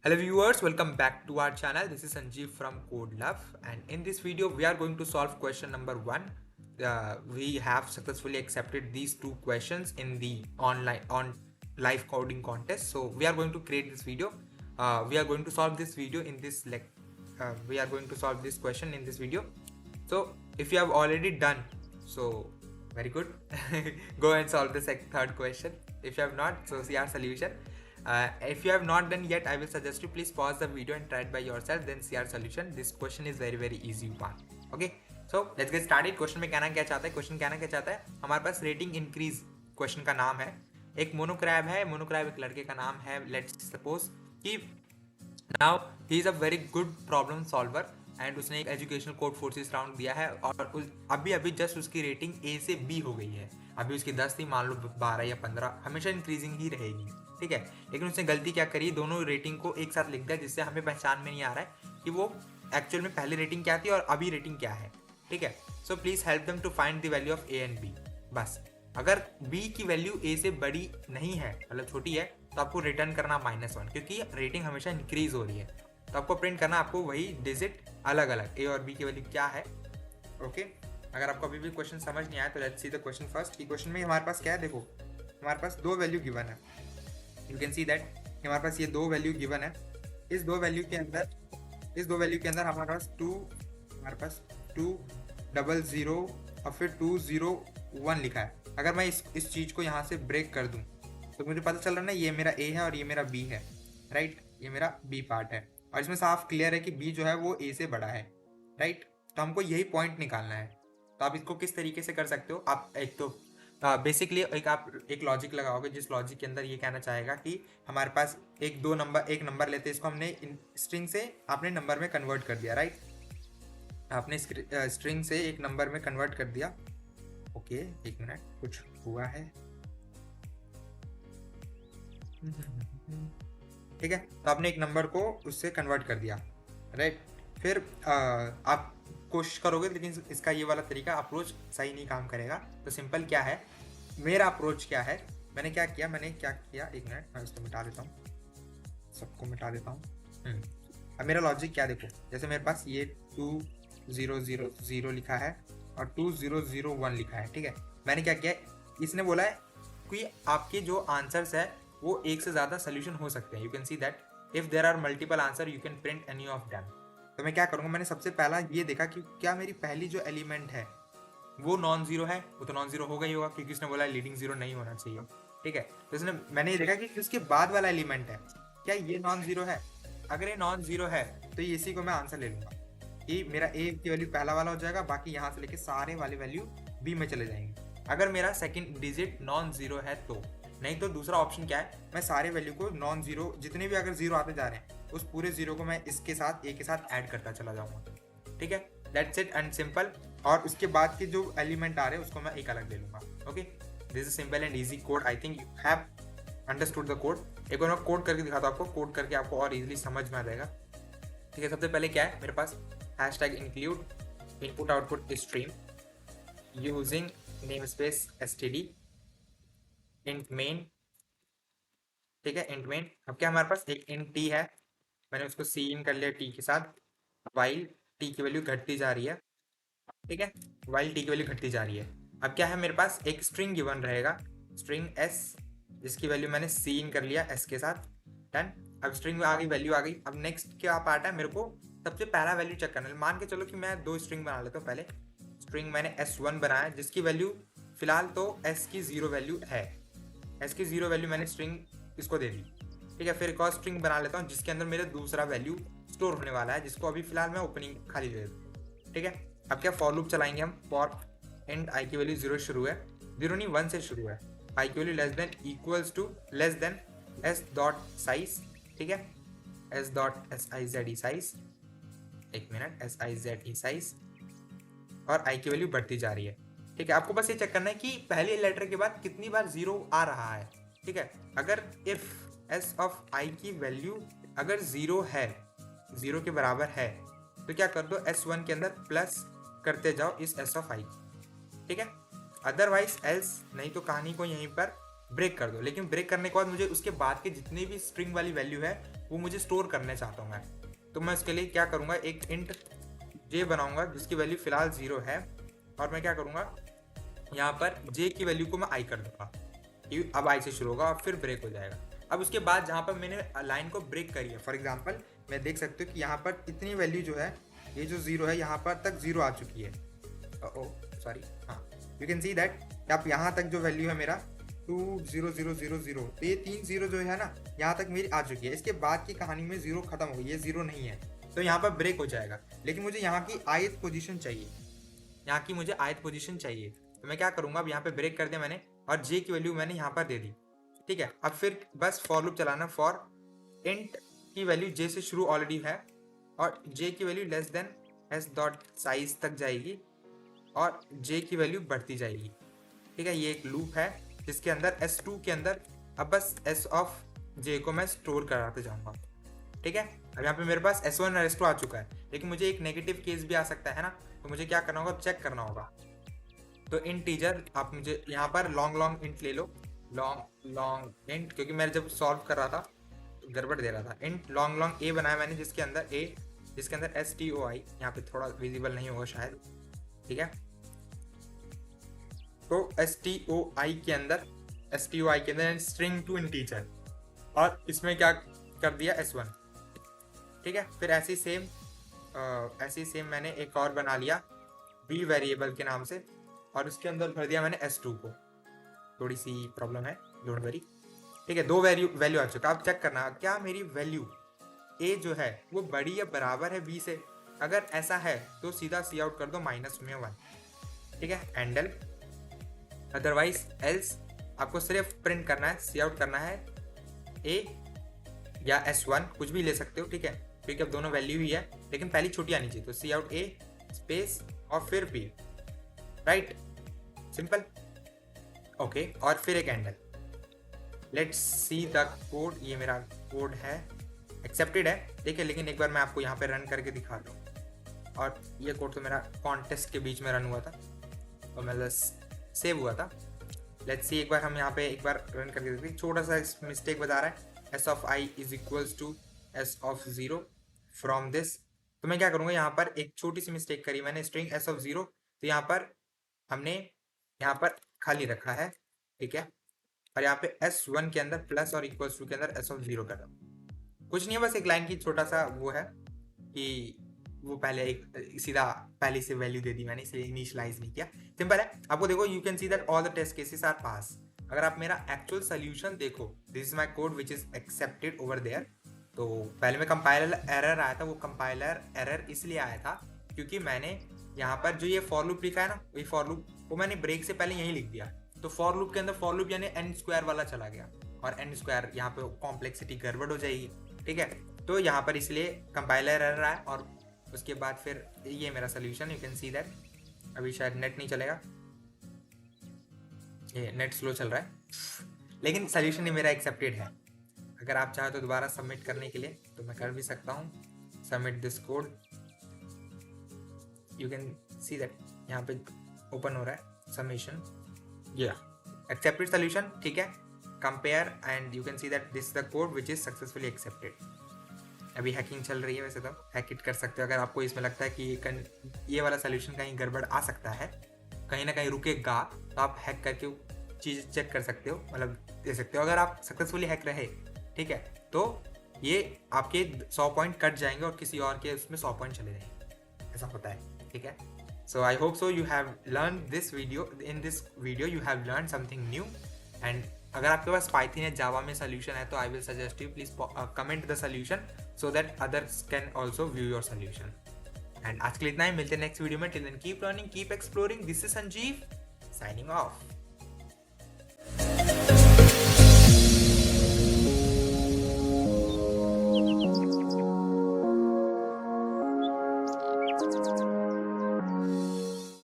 Hello viewers, welcome back to our channel. This is Sanjeev from Code Love, and in this video we are going to solve question number 1. We have successfully accepted these two questions in the on live coding contest. So we are going to create this video. We are going to solve this video in this we are going to solve this question in this video. So if you have already done so, very good. Go and solve the third question. If you have not, so see our solution. If you have not done yet, I will suggest you please pause the video and try it by yourself, then see our solution. This question is very easy one. Okay, so let's get started. Question में कहना क्या चाहता है? Question कहना क्या चाहता है? हमारे पास रेटिंग इंक्रीज क्वेश्चन का नाम है. एक मोनोक्रैब है. मोनोक्रैब एक लड़के का नाम है. लेट्स सपोज कि now he is a very good problem solver and उसने एक एजुकेशनल कोड फोर्सेस राउंड दिया है और अभी जस्ट उसकी रेटिंग ए से बी हो गई है. अभी उसकी 10 थी, मान लो 12 या 15, हमेशा इंक्रीजिंग ही रहेगी. ठीक है, लेकिन उसने गलती क्या करी, दोनों रेटिंग को एक साथ लिख दिया, जिससे हमें पहचान में नहीं आ रहा है कि वो एक्चुअल में पहले रेटिंग क्या थी और अभी रेटिंग क्या है. ठीक है, so please help them to find the value of a and b. बस अगर बी की वैल्यू ए से बड़ी नहीं है, मतलब छोटी है, तो आपको रिटर्न करना -1, क्योंकि रेटिंग हमेशा इंक्रीज हो रही है. तो आपको प्रिंट करना, आपको वही डिजिट अलग अलग ए और बी की वैल्यू क्या है. ओके, अगर आपको अभी भी क्वेश्चन समझ नहीं आया तो let's see the question first. की क्वेश्चन में हमारे पास क्या है, देखो हमारे पास दो वैल्यू गिवन है. यू कैन सी दैट हमारे पास ये दो वैल्यू गिवन है. इस दो वैल्यू के अंदर हमारे पास 200 और फिर 201 लिखा है. अगर मैं इस चीज़ को यहाँ से ब्रेक कर दूँ तो मुझे पता चल रहा है ना, ये मेरा ए है और ये मेरा बी है. राइट, ये मेरा बी पार्ट है और इसमें साफ क्लियर है कि बी जो है वो ए से बड़ा है. राइट, तो हमको यही पॉइंट निकालना है. तो आप इसको किस तरीके से कर सकते हो, आप एक तो बेसिकली आप एक लॉजिक लगाओगे, जिस लॉजिक के अंदर ये कहना चाहेगा कि हमारे पास एक नंबर लेते हैं, इसको हमने स्ट्रिंग से आपने नंबर में कन्वर्ट कर दिया. राइट, आपने स्ट्रिंग से एक नंबर में कन्वर्ट कर दिया. ओके, एक मिनट, कुछ हुआ है. ठीक है, तो आपने एक नंबर को उससे कन्वर्ट कर दिया. राइट, फिर आप कोशिश करोगे, लेकिन इसका ये वाला तरीका अप्रोच सही नहीं काम करेगा. तो सिंपल क्या है, मेरा अप्रोच क्या है, मैंने क्या किया, एक मिनट, मैं इसको मिटा देता हूँ, सबको मिटा देता हूँ. अब मेरा लॉजिक क्या, देखो जैसे मेरे पास ये 2000 लिखा है और 2001 लिखा है. ठीक है, मैंने क्या किया, इसने बोला है कि आपके जो आंसर्स है वो एक से ज़्यादा सोल्यूशन हो सकते हैं. You can see that if there are multiple answer you can print any of them. तो मैं क्या करूँगा, मैंने सबसे पहला ये देखा कि क्या मेरी पहली जो एलिमेंट है वो नॉन जीरो है. वो तो नॉन जीरो होगा ही होगा, क्योंकि उसने बोला लीडिंग जीरो नहीं होना चाहिए. ठीक है, तो मैंने ये देखा कि उसके बाद वाला एलिमेंट है, क्या ये नॉन जीरो है. अगर ये नॉन जीरो है तो इसी को मैं आंसर ले लूँगा कि मेरा ए की वैल्यू पहला वाला हो जाएगा, बाकी यहाँ से लेके सारे वाले वैल्यू बी में चले जाएंगे. अगर मेरा सेकंड डिजिट नॉन जीरो है तो. नहीं तो दूसरा ऑप्शन क्या है, मैं सारे वैल्यू को नॉन जीरो, जितने भी अगर जीरो आते जा रहे हैं उस पूरे जीरो को मैं इसके साथ ए के साथ ऐड करता चला जाऊंगा. ठीक है, दैट्स इट एंड सिंपल. और उसके बाद के जो एलिमेंट आ रहे हैं उसको मैं एक अलग ले लूंगा. Okay, this is simple and easy code. I think you have understood the code. एक बार मैं कोड करके दिखाता हूँ आपको, कोड करके आपको और इजीली समझ में आ जाएगा. ठीक है, सबसे पहले क्या है मेरे पास, hashtag include input output stream using namespace std int main. ठीक है, इंट मेन. अब क्या हमारे पास एक इंट टी है, मैंने उसको सी इन कर लिया टी के साथ. वाइल टी की वैल्यू घटती जा रही है. ठीक है, वाइल टी की वैल्यू घटती जा रही है. अब क्या है, मेरे पास एक स्ट्रिंग गिवन रहेगा, स्ट्रिंग एस, जिसकी वैल्यू मैंने सी इन कर लिया एस के साथ. डन. अब स्ट्रिंग में आ गई, वैल्यू आ गई. अब नेक्स्ट क्या पार्ट है, मेरे को सबसे पहला वैल्यू चेक करना है. मान के चलो कि मैं दो स्ट्रिंग बना लेता हूँ. पहले स्ट्रिंग मैंने S1 बनाया, जिसकी वैल्यू फिलहाल तो S की 0 वैल्यू है. S की 0 वैल्यू मैंने स्ट्रिंग इसको दे दी. ठीक है, फिर एक और स्ट्रिंग बना लेता हूँ जिसके अंदर मेरा दूसरा वैल्यू स्टोर होने वाला है, जिसको अभी फिलहाल मैं ओपनिंग खाली दे दूँ. ठीक है, अब क्या फॉर लूप चलाएंगे हम. फॉर एंड आई की वैल्यू 0 शुरू है, 0 नहीं 1 से शुरू है. आई की value less than equals to less than s dot size. ठीक है, एस डॉट SIZE साइज. एक मिनट, SIZE साइज. और आई की वैल्यू बढ़ती जा रही है. ठीक है, आपको बस ये चेक करना है कि पहले लेटर के बाद कितनी बार 0 आ रहा है. ठीक है, अगर इफ एस ऑफ आई की वैल्यू अगर 0 है, 0 के बराबर है, तो क्या कर दो, S1 के अंदर प्लस करते जाओ इस एस ऑफ आई. ठीक है, अदरवाइज एल्स, नहीं तो कहानी को यहीं पर ब्रेक कर दो. लेकिन ब्रेक करने के बाद मुझे उसके बाद के जितने भी स्ट्रिंग वाली वैल्यू है वो मुझे स्टोर करना चाहता हूँ मैं। तो मैं उसके लिए क्या करूँगा, एक इंट j बनाऊंगा जिसकी वैल्यू फिलहाल 0 है, और मैं क्या करूँगा यहाँ पर j की वैल्यू को मैं i कर दूंगा, कि अब i से शुरू होगा और फिर ब्रेक हो जाएगा। अब उसके बाद जहाँ पर मैंने लाइन को ब्रेक करी है, फॉर एग्जाम्पल मैं देख सकते हो कि यहाँ पर इतनी वैल्यू जो है, ये जो 0 है यहाँ पर तक 0 आ चुकी है। ओ सॉरी, हाँ, यू कैन सी दैट आप यहाँ तक जो वैल्यू है मेरा 20000, तो ये 3 0 जो है ना यहाँ तक मेरी आ चुकी है। इसके बाद की कहानी में 0 खत्म हो गई, ये 0 नहीं है, तो यहाँ पर ब्रेक हो जाएगा। लेकिन मुझे यहाँ की ith पोजीशन चाहिए, यहाँ की मुझे ith पोजीशन चाहिए। तो मैं क्या करूँगा, अब यहाँ पे ब्रेक कर दिया मैंने और j की वैल्यू मैंने यहाँ पर दे दी, ठीक है। अब फिर बस फॉर लूप चलाना, फॉर इंट की वैल्यू j से शुरू ऑलरेडी है और j की value less then s dot size तक जाएगी और j की वैल्यू बढ़ती जाएगी, ठीक है। ये एक लूप है जिसके अंदर s2 के अंदर अब बस s ऑफ j को मैं स्टोर कराते जाऊंगा, ठीक है। अब यहाँ पे मेरे पास s1 और s2 आ चुका है, लेकिन मुझे एक नेगेटिव केस भी आ सकता है ना, तो मुझे क्या करना होगा, चेक करना होगा। तो इंटीजर आप मुझे यहाँ पर लॉन्ग इंट ले लो, लॉन्ग इंट, क्योंकि मैं जब सॉल्व कर रहा था तो गड़बड़ दे रहा था। इंट लॉन्ग ए बनाया मैंने, जिसके अंदर stoi, यहाँ पे थोड़ा विजिबल नहीं होगा शायद, ठीक है। तो stoi के अंदर स्ट्रिंग टू इंटीजर, और इसमें क्या कर दिया, s1, ठीक है। फिर ऐसे सेम मैंने एक और बना लिया b वेरिएबल के नाम से, और उसके अंदर भर दिया मैंने s2 को। थोड़ी सी प्रॉब्लम है, डोंट वरी, ठीक है। 2 वैल्यू आ चुका। अब चेक करना क्या मेरी वैल्यू a जो है वो बड़ी या बराबर है b से। अगर ऐसा है तो सीधा सी आउट कर दो -1, ठीक है, एंडल। अदरवाइज एल्स आपको सिर्फ प्रिंट करना है, सी आउट करना है a या s1, कुछ भी ले सकते हो, ठीक है, क्योंकि अब दोनों वैल्यू ही है, लेकिन पहली छोटी आनी चाहिए। तो सी आउट a स्पेस और फिर b, राइट, सिंपल, ओके। और फिर एक endl. Let's see the code. ये मेरा कोड है, एक्सेप्टेड है, ठीक है, लेकिन एक बार मैं आपको यहाँ पे रन करके दिखा रहा हूँ। और ये कोड तो मेरा कॉन्टेस्ट के बीच में रन हुआ था और मतलब सेव हुआ था। लेट्स सी, एक बार हम यहाँ पे एक बार रन करके देखते हैं। छोटा सा मिस्टेक बता रहा है, s of i is equals to s of 0 from this. तो मैं क्या करूँगा, यहाँ पर एक छोटी सी मिस्टेक करी मैंने, स्ट्रिंग s ऑफ 0, तो यहाँ पर हमने यहाँ पर खाली रखा है, ठीक है, और यहाँ पे s1 के अंदर प्लस और इक्वल्स टू के अंदर s ऑफ 0 कर दो। कुछ नहीं है, बस एक लाइन की छोटा सा वो है कि वो पहले एक सीधा पहले से वैल्यू दे दी मैंने, इसलिए इनिशियलाइज नहीं किया, सिंपल है। आपको देखो, you can see that all the test cases are pass. अगर आप मेरा एक्चुअल सोल्यूशन देखो, this is my code which is accepted over there. तो पहले में कंपाइलर एरर आया था, वो कंपाइलर एरर इसलिए आया था क्योंकि मैंने यहाँ पर जो ये फॉर लूप लिखा है ना, वही फॉर लूप वो मैंने ब्रेक से पहले यही लिख दिया। तो फॉर लूप के अंदर फॉर लूप यानी n² वाला चला गया, और n² यहाँ पे कॉम्प्लेक्सिटी गड़बड़ हो जाएगी, ठीक है। तो यहाँ पर इसलिए कंपाइलर एरर आया, और उसके बाद फिर ये मेरा solution, you can see that. अभी शायद नेट नहीं चलेगा, ये नेट स्लो चल रहा है, लेकिन सोल्यूशन ही मेरा एक्सेप्टेड है। अगर आप चाहो तो दोबारा सबमिट करने के लिए तो मैं कर भी सकता हूँ, submit this code, you can see that यहाँ पे ओपन हो रहा है सबमिशन, या एक्सेप्टेड सोल्यूशन, ठीक है। Compare and you can see that this is the code which is successfully accepted. अभी हैकिंग चल रही है, वैसे तो हैक इट कर सकते हो। अगर आपको इसमें लगता है कि ये वाला सोल्यूशन कहीं गड़बड़ आ सकता है, कहीं ना कहीं रुकेगा, तो आप हैक करके चीज़ चेक कर सकते हो, मतलब दे सकते हो। अगर आप सक्सेसफुली हैक रहे, ठीक है, तो ये आपके 100 पॉइंट कट जाएंगे और किसी और के उसमें 100 पॉइंट चले जाएंगे, ऐसा होता है, ठीक है। So I hope so you have learn this video, in this video you have learn something new. And अगर आपके पास पाइथन या जावा में सोल्यूशन है तो I will suggest you please comment the solution so that others can also view your solution. And आज के लिए इतना ही, मिलते हैं नेक्स्ट वीडियो में। Till then keep learning, keep exploring. This is Sanjeev signing off.